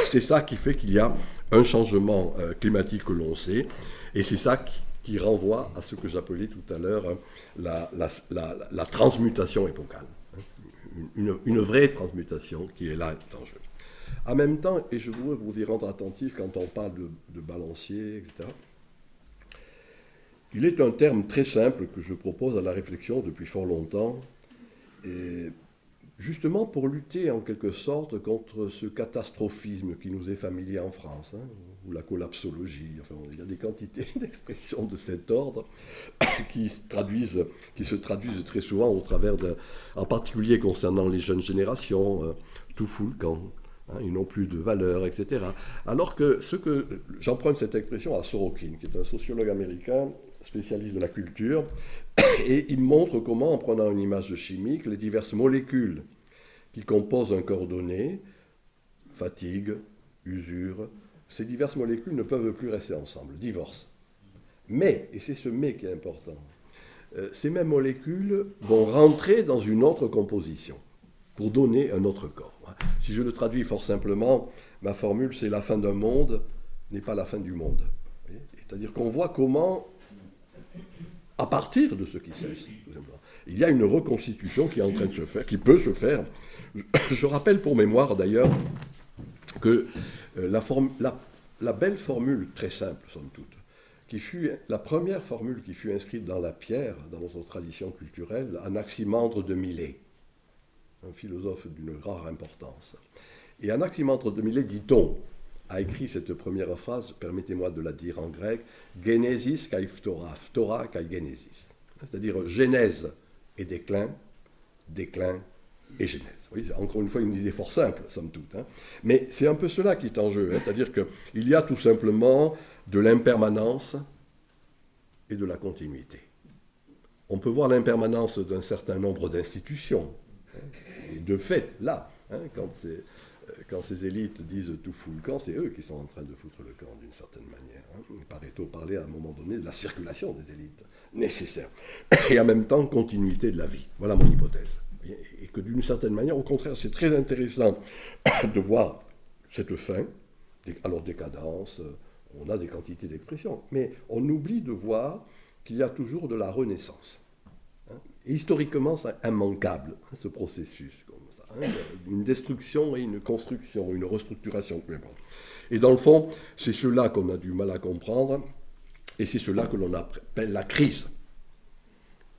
C'est ça qui fait qu'il y a un changement climatique que l'on sait. Et c'est ça qui renvoie à ce que j'appelais tout à l'heure la transmutation épocale. Une vraie transmutation qui est là en jeu. En même temps, et je voudrais vous y rendre attentif quand on parle de balancier, etc., il est un terme très simple que je propose à la réflexion depuis fort longtemps, et justement pour lutter en quelque sorte contre ce catastrophisme qui nous est familier en France, ou la collapsologie. Enfin, il y a des quantités d'expressions de cet ordre qui se traduisent très souvent au travers en particulier concernant les jeunes générations, tout fout le camp. Ils n'ont plus de valeur, etc. Alors que j'emprunte cette expression à Sorokin, qui est un sociologue américain, spécialiste de la culture, et il montre comment, en prenant une image chimique, les diverses molécules qui composent un corps donné, fatigue, usure, ces diverses molécules ne peuvent plus rester ensemble, divorcent. Mais, et c'est ce mais qui est important, ces mêmes molécules vont rentrer dans une autre composition pour donner un autre corps. Si je le traduis fort simplement, ma formule c'est la fin d'un monde n'est pas la fin du monde. C'est-à-dire qu'on voit comment, à partir de ce qui cesse, il y a une reconstitution qui est en train de se faire, qui peut se faire. Je rappelle pour mémoire d'ailleurs que la belle formule, très simple somme toute, qui fut la première formule qui fut inscrite dans la pierre, dans notre tradition culturelle, Anaximandre de Milet, un philosophe d'une rare importance. Et Anaximandre de Milet, dit-on, a écrit cette première phrase, permettez-moi de la dire en grec, Genesis kai phtora, phtora kai genesis. C'est-à-dire genèse et déclin, déclin et genèse. Oui, encore une fois, une idée fort simple, somme toute. Mais c'est un peu cela qui est en jeu. C'est-à-dire qu'il y a tout simplement de l'impermanence et de la continuité. On peut voir l'impermanence d'un certain nombre d'institutions. Et de fait, là, quand ces élites disent tout fout le camp, c'est eux qui sont en train de foutre le camp d'une certaine manière. Pareto parlait à un moment donné de la circulation des élites nécessaire. Et en même temps, continuité de la vie. Voilà mon hypothèse. Et que d'une certaine manière, au contraire, c'est très intéressant de voir cette fin. Alors, décadence, on a des quantités d'expressions, mais on oublie de voir qu'il y a toujours de la renaissance. Et historiquement, c'est immanquable, ce processus, comme ça, une destruction et une construction, une restructuration. Et dans le fond, c'est cela qu'on a du mal à comprendre, et c'est cela que l'on appelle la crise.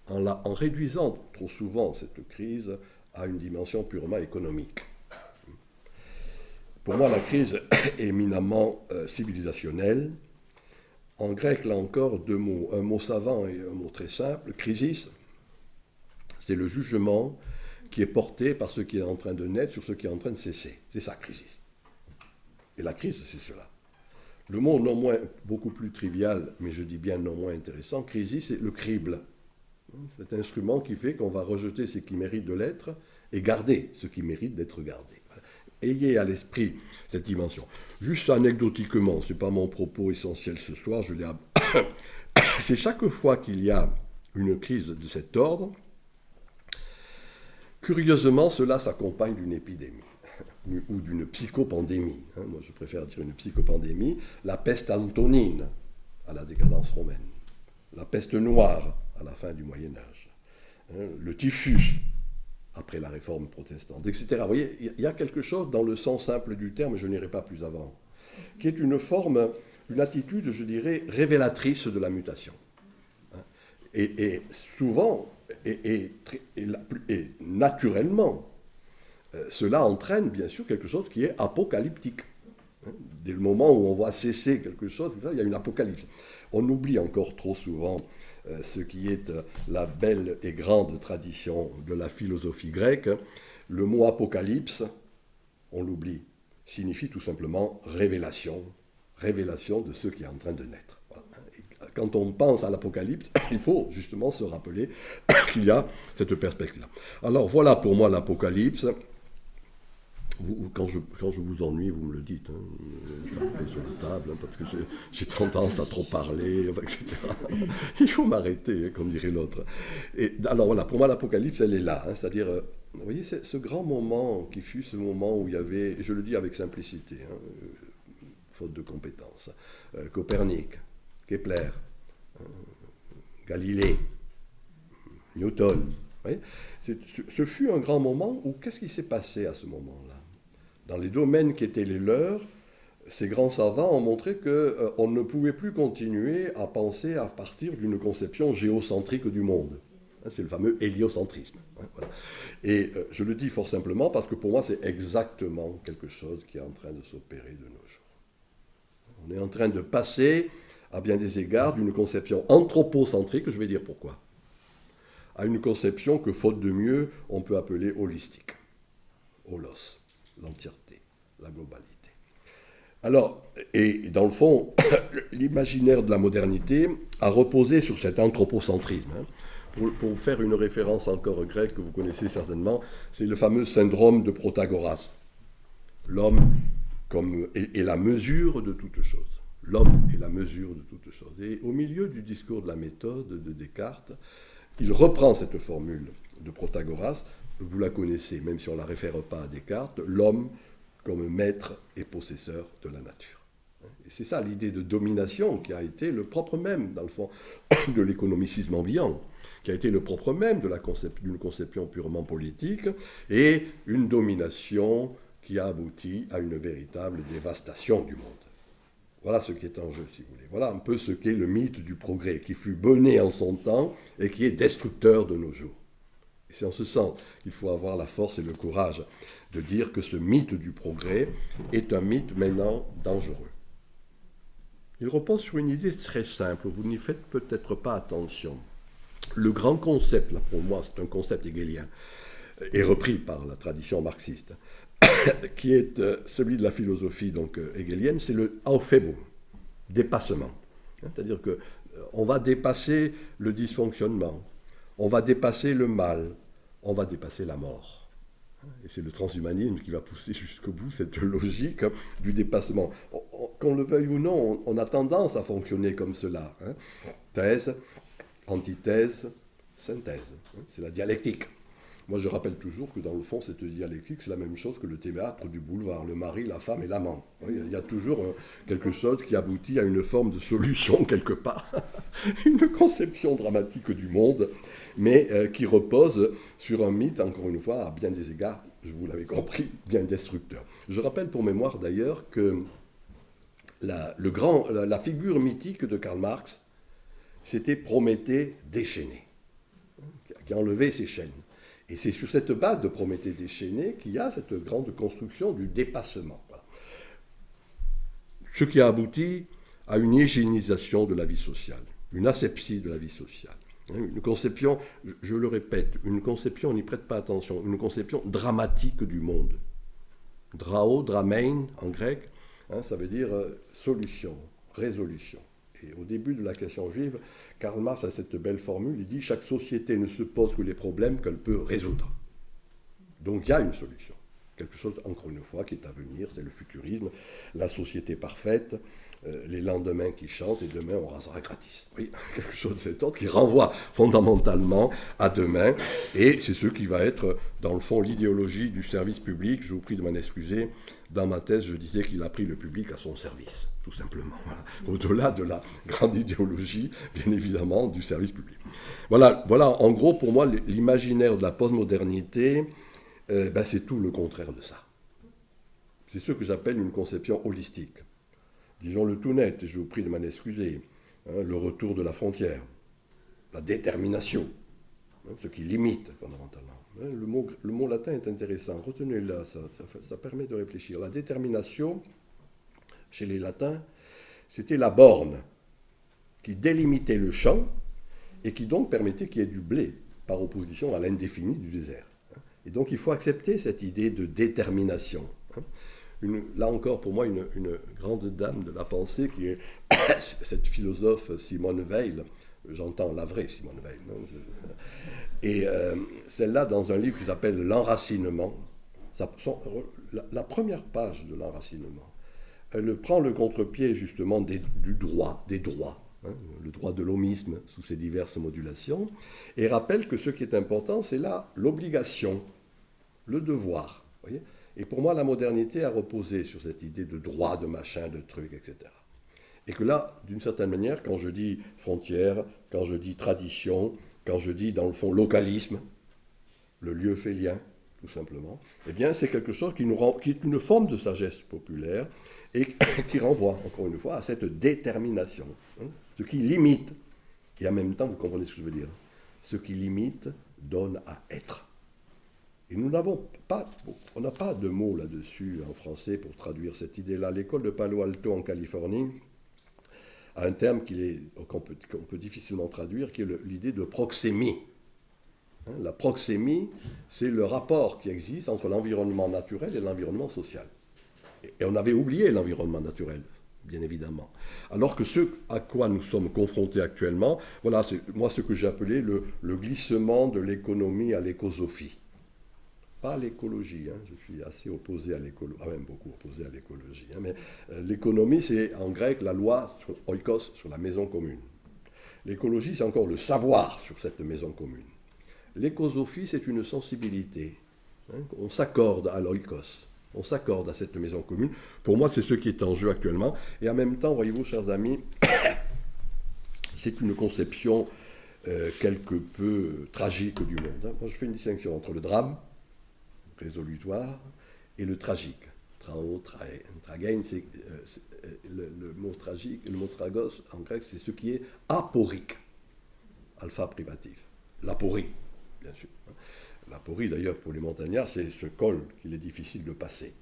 En réduisant trop souvent cette crise à une dimension purement économique. Pour moi, la crise est éminemment civilisationnelle. En grec, là encore, deux mots, un mot savant et un mot très simple, crisis. C'est le jugement qui est porté par ce qui est en train de naître sur ce qui est en train de cesser. C'est ça, crisis. Et la crise, c'est cela. Le mot non moins, beaucoup plus trivial, mais je dis bien non moins intéressant, crisis, c'est le crible. Cet instrument qui fait qu'on va rejeter ce qui mérite de l'être et garder ce qui mérite d'être gardé. Ayez à l'esprit cette dimension. Juste anecdotiquement, ce n'est pas mon propos essentiel ce soir, c'est chaque fois qu'il y a une crise de cet ordre, curieusement, cela s'accompagne d'une épidémie. ou d'une psychopandémie. Moi, je préfère dire une psychopandémie. La peste antonine à la décadence romaine. La peste noire à la fin du Moyen-Âge. Le typhus après la réforme protestante, etc. Vous voyez, il y a quelque chose dans le sens simple du terme, je n'irai pas plus avant, qui est une forme, une attitude, je dirais, révélatrice de la mutation. Et souvent, et naturellement, cela entraîne bien sûr quelque chose qui est apocalyptique. Dès le moment où on voit cesser quelque chose, il y a une apocalypse. On oublie encore trop souvent ce qui est la belle et grande tradition de la philosophie grecque. Le mot apocalypse, on l'oublie, signifie tout simplement révélation, révélation de ce qui est en train de naître. Et quand on pense à l'apocalypse, il faut justement se rappeler qu'il y a cette perspective-là. Alors voilà pour moi l'apocalypse. Quand je vous ennuie, vous me le dites, tapez sur la table, parce que j'ai tendance à trop parler, etc. Il faut m'arrêter, comme dirait l'autre. Et alors voilà, pour moi l'Apocalypse, elle est là, c'est-à-dire, vous voyez, c'est ce grand moment qui fut ce moment où il y avait, et je le dis avec simplicité, faute de compétences, Copernic, Kepler, Galilée, Newton, vous voyez, ce fut un grand moment où qu'est-ce qui s'est passé à ce moment-là? Dans les domaines qui étaient les leurs, ces grands savants ont montré qu'on ne pouvait plus continuer à penser à partir d'une conception géocentrique du monde. C'est le fameux héliocentrisme. Voilà. Et je le dis fort simplement parce que pour moi, c'est exactement quelque chose qui est en train de s'opérer de nos jours. On est en train de passer, à bien des égards, d'une conception anthropocentrique, je vais dire pourquoi, à une conception que, faute de mieux, on peut appeler holistique. Holos, l'entièreté, la globalité. Alors, et dans le fond, l'imaginaire de la modernité a reposé sur cet anthropocentrisme. Pour faire une référence encore grecque que vous connaissez certainement, c'est le fameux syndrome de Protagoras. L'homme est la mesure de toute chose. L'homme est la mesure de toute chose. Et au milieu du discours de la méthode de Descartes, il reprend cette formule de Protagoras, vous la connaissez, même si on ne la réfère pas à Descartes, l'homme comme maître et possesseur de la nature. Et c'est ça l'idée de domination qui a été le propre même, dans le fond, de l'économicisme ambiant, qui a été le propre même d'une conception purement politique, et une domination qui a abouti à une véritable dévastation du monde. Voilà ce qui est en jeu, si vous voulez. Voilà un peu ce qu'est le mythe du progrès, qui fut bené en son temps et qui est destructeur de nos jours. Et c'est en ce sens qu'il faut avoir la force et le courage de dire que ce mythe du progrès est un mythe maintenant dangereux. Il repose sur une idée très simple, vous n'y faites peut-être pas attention. Le grand concept, là pour moi c'est un concept hegelien, et repris par la tradition marxiste, qui est celui de la philosophie donc hegelienne, c'est le Aufhebung, dépassement. C'est-à-dire qu'on va dépasser le dysfonctionnement, on va dépasser le mal, on va dépasser la mort. Et c'est le transhumanisme qui va pousser jusqu'au bout cette logique du dépassement. Qu'on le veuille ou non, on a tendance à fonctionner comme cela. Thèse, antithèse, synthèse. C'est la dialectique. Moi, je rappelle toujours que dans le fond, cette dialectique, c'est la même chose que le théâtre du boulevard, le mari, la femme et l'amant. Il y a toujours quelque chose qui aboutit à une forme de solution quelque part, une conception dramatique du monde, mais qui repose sur un mythe, encore une fois, à bien des égards, je vous l'avais compris, bien destructeur. Je rappelle pour mémoire d'ailleurs que la figure mythique de Karl Marx, c'était Prométhée déchaîné, qui a enlevé ses chaînes. Et c'est sur cette base de Prométhée déchaîné qu'il y a cette grande construction du dépassement. Voilà. Ce qui a abouti à une hygiénisation de la vie sociale, une asepsie de la vie sociale. Une conception, je le répète, une conception, on n'y prête pas attention, une conception dramatique du monde. Drao, dramein en grec, ça veut dire solution, résolution. Et au début de la question juive, Karl Marx a cette belle formule, il dit « Chaque société ne se pose que les problèmes qu'elle peut résoudre ». Donc il y a une solution. quelque chose, encore une fois, qui est à venir, c'est le futurisme, la société parfaite, les lendemains qui chantent, et demain on rasera gratis. Oui, quelque chose de cet ordre qui renvoie fondamentalement à demain, et c'est ce qui va être, dans le fond, l'idéologie du service public. Je vous prie de m'en excuser, dans ma thèse, je disais qu'il a pris le public à son service, tout simplement. Voilà. Au-delà de la grande idéologie, bien évidemment, du service public. Voilà, en gros, pour moi, l'imaginaire de la postmodernité, c'est tout le contraire de ça. C'est ce que j'appelle une conception holistique. Disons-le tout net, et je vous prie de m'en excuser, le retour de la frontière, la détermination, ce qui limite fondamentalement. Le mot latin est intéressant, retenez-le, ça permet de réfléchir. La détermination, chez les latins, c'était la borne qui délimitait le champ et qui donc permettait qu'il y ait du blé, par opposition à l'indéfini du désert. Et donc il faut accepter cette idée de détermination. Là encore, pour moi, une grande dame de la pensée qui est cette philosophe Simone Weil, j'entends la vraie Simone Weil, et celle-là, dans un livre qui s'appelle L'enracinement, la première page de l'enracinement, elle prend le contre-pied justement des droits, le droit de l'homisme sous ses diverses modulations, et rappelle que ce qui est important, c'est là l'obligation, le devoir. Voyez. Et pour moi, la modernité a reposé sur cette idée de droit, de machin, de truc, etc. Et que là, d'une certaine manière, quand je dis frontière, quand je dis tradition, quand je dis, dans le fond, localisme, le lieu fait lien, tout simplement, eh bien, c'est quelque chose qui est une forme de sagesse populaire et qui renvoie, encore une fois, à cette détermination. Ce qui limite, et en même temps, vous comprenez ce que je veux dire, ce qui limite donne à être. Et nous n'avons pas, on n'a pas de mots là-dessus en français pour traduire cette idée-là. L'école de Palo Alto en Californie a un terme qu'on peut difficilement traduire, qui est l'idée de proxémie. La proxémie, c'est le rapport qui existe entre l'environnement naturel et l'environnement social. Et on avait oublié l'environnement naturel, bien évidemment. Alors que ce à quoi nous sommes confrontés actuellement, voilà, c'est moi ce que j'ai appelé le glissement de l'économie à l'écosophie. Pas l'écologie, je suis assez opposé à l'écologie, même beaucoup opposé à l'écologie. Mais l'économie, c'est en grec la loi sur oikos, sur la maison commune. L'écologie, c'est encore le savoir sur cette maison commune. L'écosophie, c'est une sensibilité. On s'accorde à l'oikos, on s'accorde à cette maison commune. Pour moi, c'est ce qui est en jeu actuellement. Et en même temps, voyez-vous, chers amis, c'est une conception quelque peu tragique du monde. Moi, je fais une distinction entre le drame résolutoire et le tragique. Tragein, c'est le mot tragique, le mot tragos en grec, c'est ce qui est aporique, alpha privatif. L'aporie, bien sûr. L'aporie, d'ailleurs, pour les montagnards, c'est ce col qu'il est difficile de passer.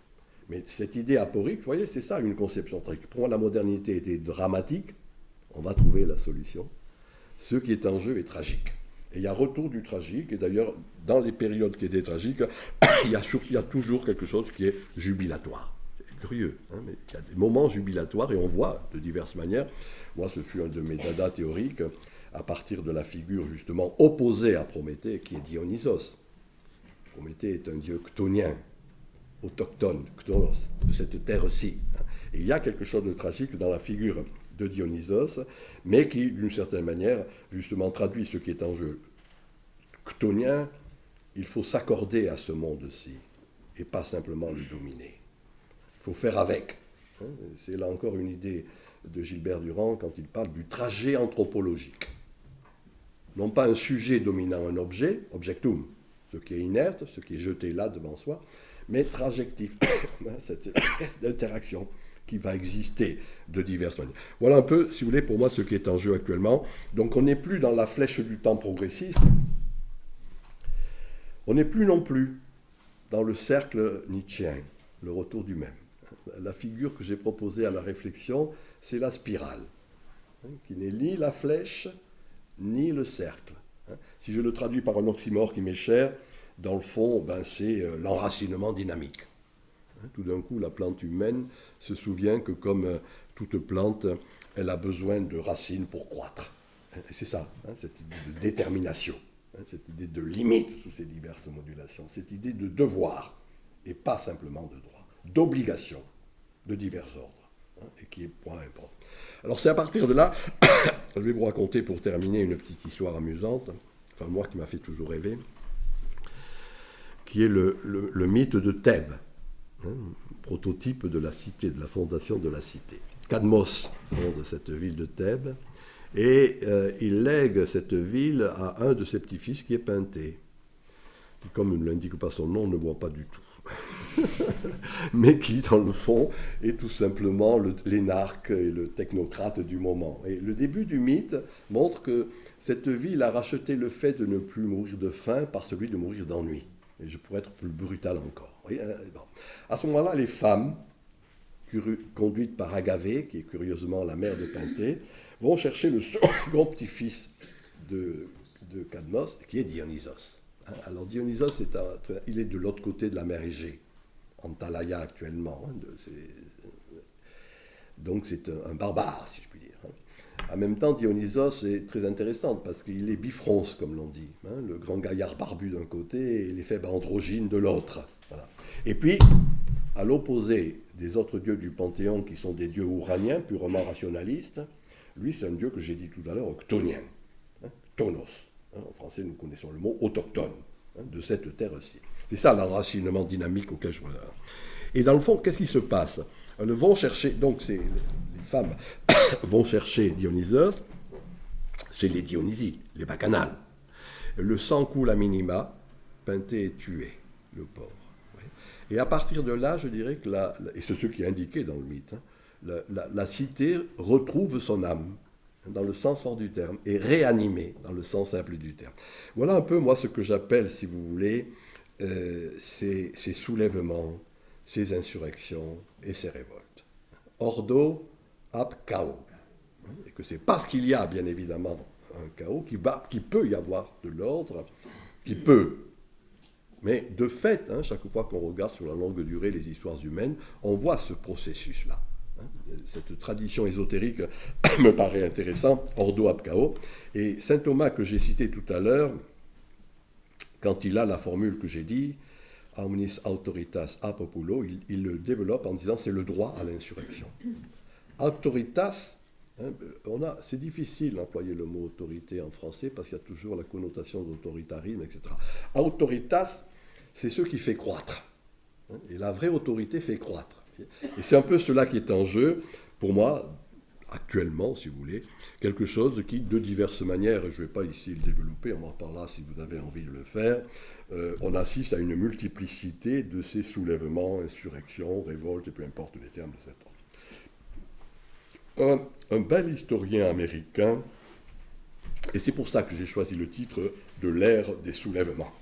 Mais cette idée aporique, vous voyez, c'est ça une conception tragique. Pour moi, la modernité était dramatique, on va trouver la solution. Ce qui est en jeu est tragique. Et il y a retour du tragique, et d'ailleurs, dans les périodes qui étaient tragiques, il y a toujours quelque chose qui est jubilatoire. C'est curieux, mais il y a des moments jubilatoires, et on voit de diverses manières. Moi, ce fut un de mes dadas théoriques, à partir de la figure justement opposée à Prométhée, qui est Dionysos. Prométhée est un dieu chtonien, autochtone, chtonos, de cette terre-ci. Et il y a quelque chose de tragique dans la figure de Dionysos, mais qui, d'une certaine manière, justement traduit ce qui est en jeu. Chtonien, il faut s'accorder à ce monde-ci, et pas simplement le dominer. Il faut faire avec. C'est là encore une idée de Gilbert Durand quand il parle du trajet anthropologique. Non pas un sujet dominant un objet, objectum, ce qui est inerte, ce qui est jeté là devant soi, mais trajectif, cette interaction qui va exister de diverses manières. Voilà un peu, si vous voulez, pour moi, ce qui est en jeu actuellement. Donc on n'est plus dans la flèche du temps progressiste, on n'est plus non plus dans le cercle nietzschéen, le retour du même. La figure que j'ai proposée à la réflexion, c'est la spirale, qui n'est ni la flèche, ni le cercle. Si je le traduis par un oxymore qui m'est cher, dans le fond, c'est l'enracinement dynamique. Tout d'un coup, la plante humaine se souvient que comme toute plante, elle a besoin de racines pour croître. Et c'est ça, cette idée de détermination, cette idée de limite sous ces diverses modulations, cette idée de devoir. et pas simplement de droits, d'obligations de divers ordres, hein, et qui est point important. Alors c'est à partir de là, je vais vous raconter pour terminer une petite histoire amusante, enfin moi qui m'a fait toujours rêver, qui est le mythe de Thèbes, hein, prototype de la cité, de la fondation de la cité. Cadmos fonde cette ville de Thèbes, et il lègue cette ville à un de ses petits-fils qui est Penthée, qui, comme ne l'indique pas son nom, ne voit pas du tout. Mais qui, dans le fond, est tout simplement l'énarque et le technocrate du moment. Et le début du mythe montre que cette ville a racheté le fait de ne plus mourir de faim par celui de mourir d'ennui. Et je pourrais être plus brutal encore. Bon. À ce moment-là, les femmes, conduites par Agavée, qui est curieusement la mère de Penthée, vont chercher le second petit-fils de Cadmos, qui est Dionysos. Alors Dionysos, il est de l'autre côté de la mer Égée, en Talaïa actuellement. Donc c'est un barbare, si je puis dire. En même temps, Dionysos est très intéressant parce qu'il est bifronce, comme l'on dit. Le grand gaillard barbu d'un côté et les faibles androgynes de l'autre. Voilà. Et puis, à l'opposé des autres dieux du Panthéon, qui sont des dieux ouraniens, purement rationalistes, lui, c'est un dieu que j'ai dit tout à l'heure, octonien. Tonos. En français, nous connaissons le mot autochtone, de cette terre-ci. C'est ça l'enracinement dynamique auquel je vois. Et dans le fond, qu'est-ce qui se passe? Elles vont chercher, donc les femmes vont chercher Dionysos, c'est les Dionysies, les bacchanales. Le sang coule à minima, Penthée est tué, le pauvre. Et à partir de là, je dirais que, et c'est ce qui est indiqué dans le mythe, la cité retrouve son âme, dans le sens fort du terme, et réanimée, dans le sens simple du terme. Voilà un peu, moi, ce que j'appelle, si vous voulez, ces soulèvements, ces insurrections et ces révoltes. Ordo ab chaos. Et que c'est parce qu'il y a, bien évidemment, un chaos qui peut y avoir de l'ordre, qui peut. Mais de fait, chaque fois qu'on regarde sur la longue durée les histoires humaines, on voit ce processus-là. Cette tradition ésotérique me paraît intéressante, ordo ab chaos. Et saint Thomas, que j'ai cité tout à l'heure, quand il a la formule que j'ai dit, omnis autoritas a populo, il le développe en disant c'est le droit à l'insurrection. Autoritas, c'est difficile d'employer le mot autorité en français parce qu'il y a toujours la connotation d'autoritarisme, etc. Autoritas, c'est ce qui fait croître. Et la vraie autorité fait croître. Et c'est un peu cela qui est en jeu, pour moi, actuellement, si vous voulez, quelque chose qui, de diverses manières, et je ne vais pas ici le développer, on en parlera si vous avez envie de le faire, on assiste à une multiplicité de ces soulèvements, insurrections, révoltes, et peu importe les termes de cet ordre. Un bel historien américain, et c'est pour ça que j'ai choisi le titre de l'ère des soulèvements.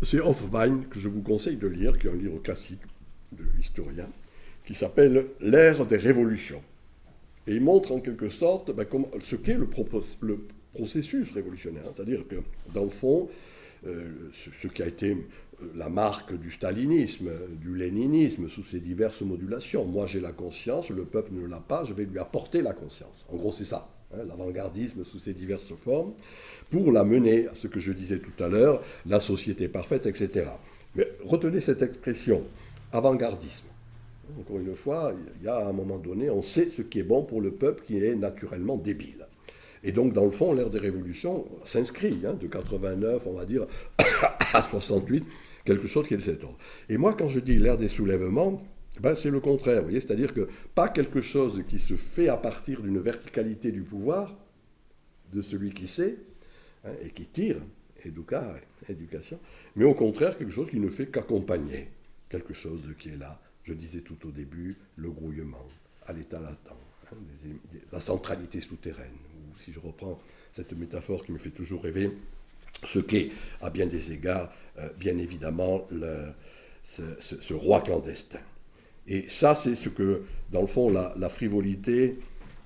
C'est Hoffman que je vous conseille de lire, qui est un livre classique de historien, qui s'appelle « L'ère des révolutions ». Et il montre en quelque sorte ce qu'est le processus révolutionnaire. C'est-à-dire que, dans le fond, ce qui a été la marque du stalinisme, du léninisme, sous ses diverses modulations. Moi, j'ai la conscience, le peuple ne l'a pas, je vais lui apporter la conscience. En gros, c'est ça, l'avant-gardisme sous ses diverses formes, pour la mener à ce que je disais tout à l'heure, la société parfaite, etc. Mais retenez cette expression, avant-gardisme. Encore une fois, il y a à un moment donné, on sait ce qui est bon pour le peuple qui est naturellement débile. Et donc, dans le fond, l'ère des révolutions s'inscrit, de 89, on va dire, à 68, quelque chose qui est de cet ordre. Et moi, quand je dis l'ère des soulèvements, c'est le contraire, vous voyez, c'est-à-dire que pas quelque chose qui se fait à partir d'une verticalité du pouvoir, de celui qui sait, et qui tire, éducation, mais au contraire, quelque chose qui ne fait qu'accompagner quelque chose qui est là. Je disais tout au début, le grouillement, à l'état latent, la centralité souterraine, ou si je reprends cette métaphore qui me fait toujours rêver, ce qu'est, à bien des égards, bien évidemment, ce roi clandestin. Et ça, c'est ce que, dans le fond, la frivolité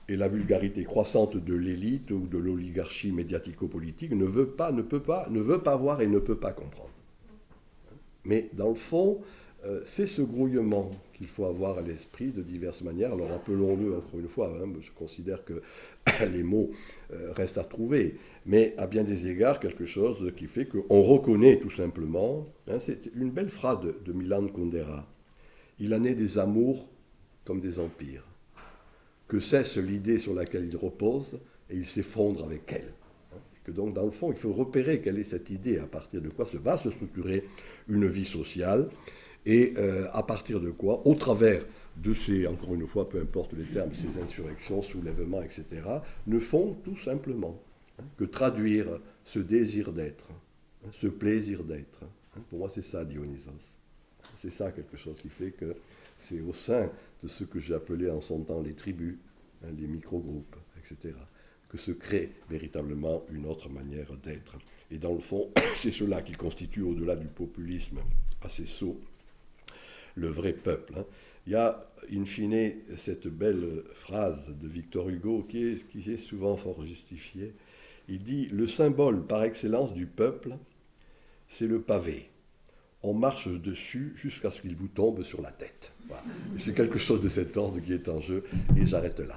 et la vulgarité croissante de l'élite ou de l'oligarchie médiatico-politique ne veut pas voir et ne peut pas comprendre. Mais dans le fond, C'est ce grouillement qu'il faut avoir à l'esprit de diverses manières. Alors appelons-le encore une fois, je considère que les mots restent à trouver, mais à bien des égards quelque chose qui fait qu'on reconnaît tout simplement, c'est une belle phrase de Milan Kundera, il en est des amours comme des empires, que cesse l'idée sur laquelle il repose et il s'effondre avec elle. Que donc dans le fond il faut repérer quelle est cette idée, à partir de quoi va se structurer une vie sociale, et à partir de quoi, au travers de ces, encore une fois, peu importe les termes, ces insurrections, soulèvements, etc., ne font tout simplement que traduire ce désir d'être, ce plaisir d'être. Pour moi, c'est ça, Dionysos. C'est ça quelque chose qui fait que c'est au sein de ce que j'ai appelé en son temps les tribus, les micro-groupes, etc., que se crée véritablement une autre manière d'être. Et dans le fond, c'est cela qui constitue, au-delà du populisme assez sot, le vrai peuple. Il y a, in fine, cette belle phrase de Victor Hugo qui est souvent fort justifiée. Il dit « Le symbole par excellence du peuple, c'est le pavé. On marche dessus jusqu'à ce qu'il vous tombe sur la tête. » Voilà. C'est quelque chose de cet ordre qui est en jeu, et j'arrête là.